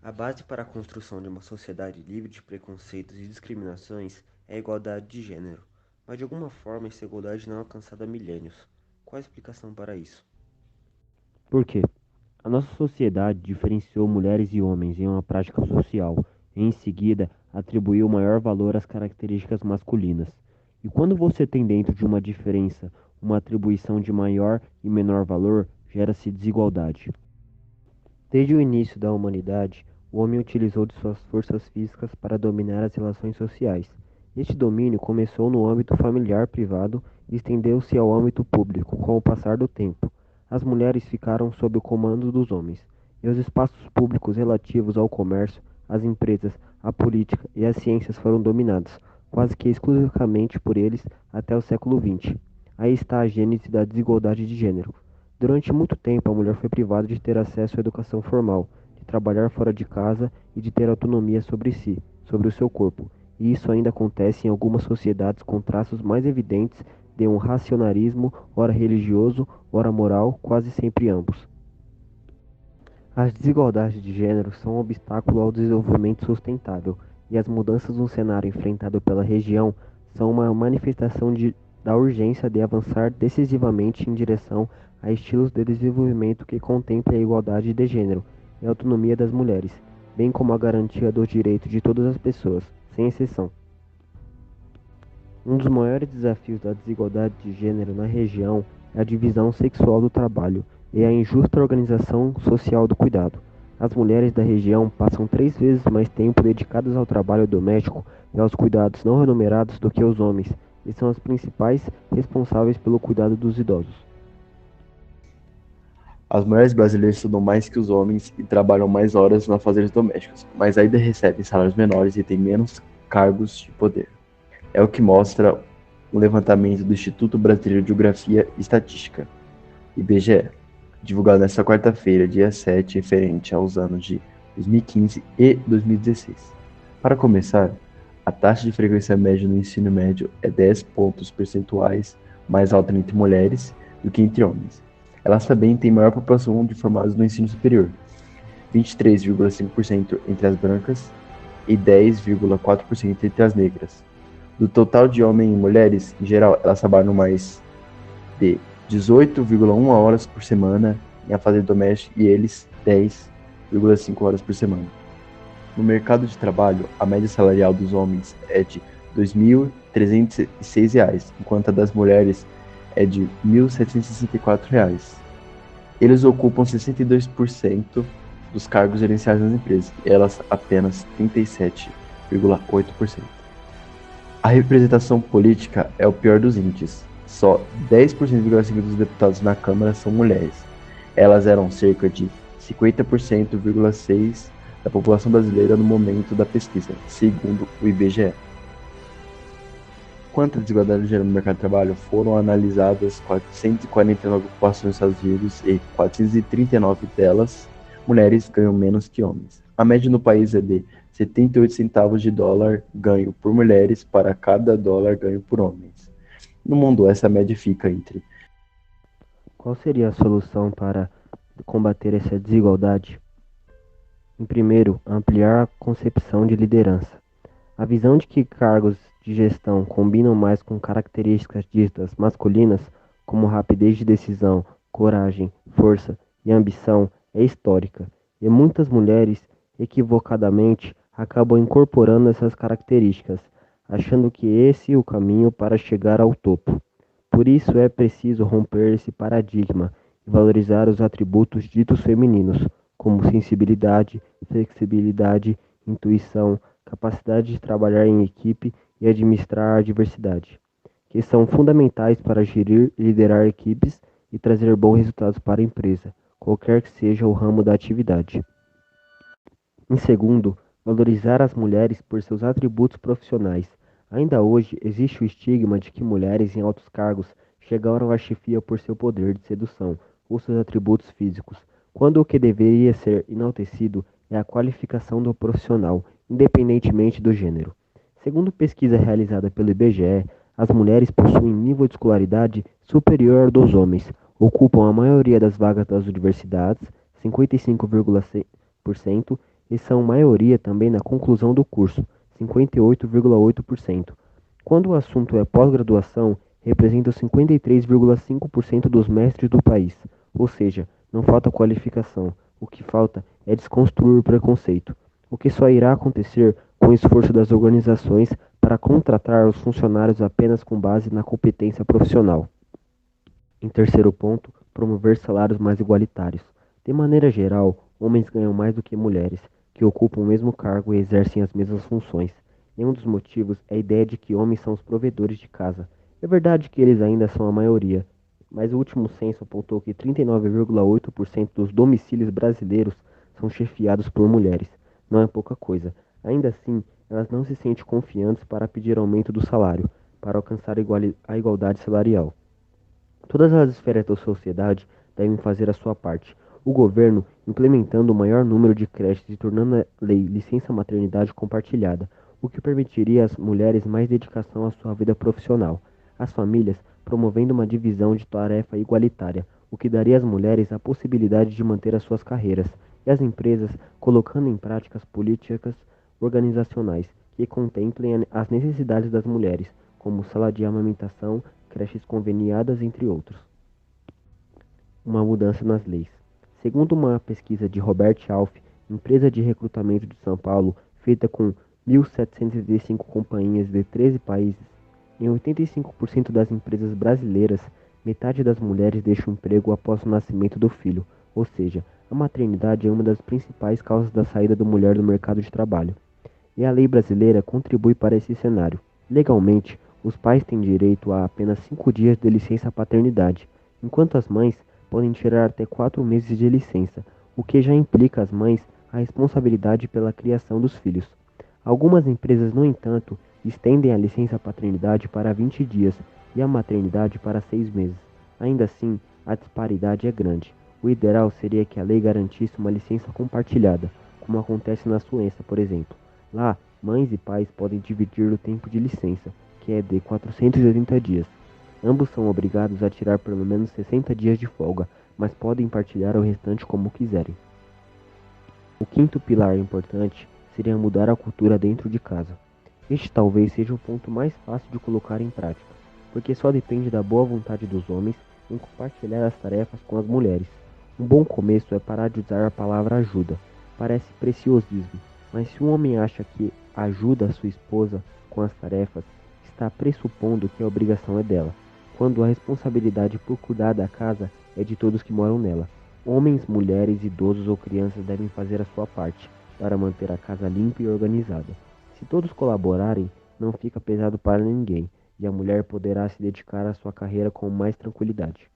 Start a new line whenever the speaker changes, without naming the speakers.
A base para a construção de uma sociedade livre de preconceitos e discriminações é a igualdade de gênero, mas de alguma forma essa igualdade não é alcançada há milênios. Qual a explicação para isso?
Por quê? A nossa sociedade diferenciou mulheres e homens em uma prática social e, em seguida, atribuiu maior valor às características masculinas. E quando você tem dentro de uma diferença uma atribuição de maior e menor valor, gera-se desigualdade. Desde o início da humanidade, o homem utilizou de suas forças físicas para dominar as relações sociais. Este domínio começou no âmbito familiar privado e estendeu-se ao âmbito público com o passar do tempo. As mulheres ficaram sob o comando dos homens, e os espaços públicos relativos ao comércio, às empresas, à política e às ciências foram dominados, quase que exclusivamente por eles até o século XX. Aí está a gênese da desigualdade de gênero. Durante muito tempo, a mulher foi privada de ter acesso à educação formal, de trabalhar fora de casa e de ter autonomia sobre si, sobre o seu corpo. E isso ainda acontece em algumas sociedades com traços mais evidentes de um racionalismo, ora religioso, ora moral, quase sempre ambos. As desigualdades de gênero são um obstáculo ao desenvolvimento sustentável, e as mudanças no cenário enfrentado pela região são uma da urgência de avançar decisivamente em direção a estilos de desenvolvimento que contemplem a igualdade de gênero e a autonomia das mulheres, bem como a garantia dos direitos de todas as pessoas, sem exceção. Um dos maiores desafios da desigualdade de gênero na região é a divisão sexual do trabalho e a injusta organização social do cuidado. As mulheres da região passam 3 vezes mais tempo dedicadas ao trabalho doméstico e aos cuidados não remunerados do que os homens, e são as principais responsáveis pelo cuidado dos idosos.
As mulheres brasileiras estudam mais que os homens e trabalham mais horas nos afazeres domésticos, mas ainda recebem salários menores e têm menos cargos de poder. É o que mostra um levantamento do Instituto Brasileiro de Geografia e Estatística, IBGE, divulgado nesta quarta-feira, dia 7, referente aos anos de 2015 e 2016. Para começar, a taxa de frequência média no ensino médio é 10 pontos percentuais mais alta entre mulheres do que entre homens. Elas também têm maior proporção de formados no ensino superior, 23,5% entre as brancas e 10,4% entre as negras. Do total de homens e mulheres, em geral, elas trabalham mais de 18,1 horas por semana em afazeres domésticos e eles 10,5 horas por semana. No mercado de trabalho, a média salarial dos homens é de R$ 2.306, enquanto a das mulheres é de R$ 1.764. Eles ocupam 62% dos cargos gerenciais das empresas, e elas apenas 37,8%. A representação política é o pior dos índices. Só 10,5% dos deputados na Câmara são mulheres. Elas eram cerca de 50,6% da população brasileira no momento da pesquisa, segundo o IBGE. Quanto à desigualdade de gênero no mercado de trabalho, foram analisadas 449 ocupações nos Estados Unidos e 439 delas, mulheres ganham menos que homens. A média no país é de 78 centavos de dólar ganho por mulheres para cada dólar ganho por homens. No mundo, essa média fica entre.
Qual seria a solução para combater essa desigualdade? Em primeiro, ampliar a concepção de liderança. A visão de que cargos de gestão combinam mais com características ditas masculinas, como rapidez de decisão, coragem, força e ambição, é histórica, e muitas mulheres, equivocadamente, acabam incorporando essas características, achando que esse é o caminho para chegar ao topo. Por isso é preciso romper esse paradigma e valorizar os atributos ditos femininos, como sensibilidade, flexibilidade, intuição, capacidade de trabalhar em equipe e administrar a diversidade, que são fundamentais para gerir e liderar equipes e trazer bons resultados para a empresa, qualquer que seja o ramo da atividade. Em segundo, valorizar as mulheres por seus atributos profissionais. Ainda hoje existe o estigma de que mulheres em altos cargos chegaram à chefia por seu poder de sedução ou seus atributos físicos, quando o que deveria ser enaltecido é a qualificação do profissional, independentemente do gênero. Segundo pesquisa realizada pelo IBGE, as mulheres possuem nível de escolaridade superior ao dos homens, ocupam a maioria das vagas das universidades, 55,6%, e são maioria também na conclusão do curso, 58,8%. Quando o assunto é pós-graduação, representam 53,5% dos mestres do país, ou seja, não falta qualificação, o que falta é desconstruir o preconceito, o que só irá acontecer com o esforço das organizações para contratar os funcionários apenas com base na competência profissional. Em terceiro ponto, promover salários mais igualitários. De maneira geral, homens ganham mais do que mulheres, que ocupam o mesmo cargo e exercem as mesmas funções. E um dos motivos é a ideia de que homens são os provedores de casa. É verdade que eles ainda são a maioria, mas o último censo apontou que 39,8% dos domicílios brasileiros são chefiados por mulheres. Não é pouca coisa. Ainda assim, elas não se sentem confiantes para pedir aumento do salário, para alcançar a igualdade salarial. Todas as esferas da sociedade devem fazer a sua parte. O governo implementando o maior número de creches e tornando a lei licença maternidade compartilhada, o que permitiria às mulheres mais dedicação à sua vida profissional. As famílias promovendo uma divisão de tarefa igualitária, o que daria às mulheres a possibilidade de manter as suas carreiras, e as empresas colocando em práticas políticas organizacionais que contemplem as necessidades das mulheres, como sala de amamentação, creches conveniadas, entre outros. Uma mudança nas leis. Segundo uma pesquisa de Robert Alf, empresa de recrutamento de São Paulo, feita com 1.735 companhias de 13 países, em 85% das empresas brasileiras, metade das mulheres deixa o emprego após o nascimento do filho, ou seja, a maternidade é uma das principais causas da saída da mulher do mercado de trabalho. E a lei brasileira contribui para esse cenário. Legalmente, os pais têm direito a apenas 5 dias de licença paternidade, enquanto as mães podem tirar até 4 meses de licença, o que já implica às mães a responsabilidade pela criação dos filhos. Algumas empresas, no entanto, estendem a licença paternidade para 20 dias e a maternidade para 6 meses. Ainda assim, a disparidade é grande. O ideal seria que a lei garantisse uma licença compartilhada, como acontece na Suécia, por exemplo. Lá, mães e pais podem dividir o tempo de licença, que é de 480 dias. Ambos são obrigados a tirar pelo menos 60 dias de folga, mas podem partilhar o restante como quiserem. O quinto pilar importante seria mudar a cultura dentro de casa. Este talvez seja o ponto mais fácil de colocar em prática, porque só depende da boa vontade dos homens em compartilhar as tarefas com as mulheres. Um bom começo é parar de usar a palavra ajuda. Parece preciosismo, mas se um homem acha que ajuda a sua esposa com as tarefas, está pressupondo que a obrigação é dela, quando a responsabilidade por cuidar da casa é de todos que moram nela. Homens, mulheres, idosos ou crianças devem fazer a sua parte para manter a casa limpa e organizada. Se todos colaborarem, não fica pesado para ninguém, e a mulher poderá se dedicar à sua carreira com mais tranquilidade.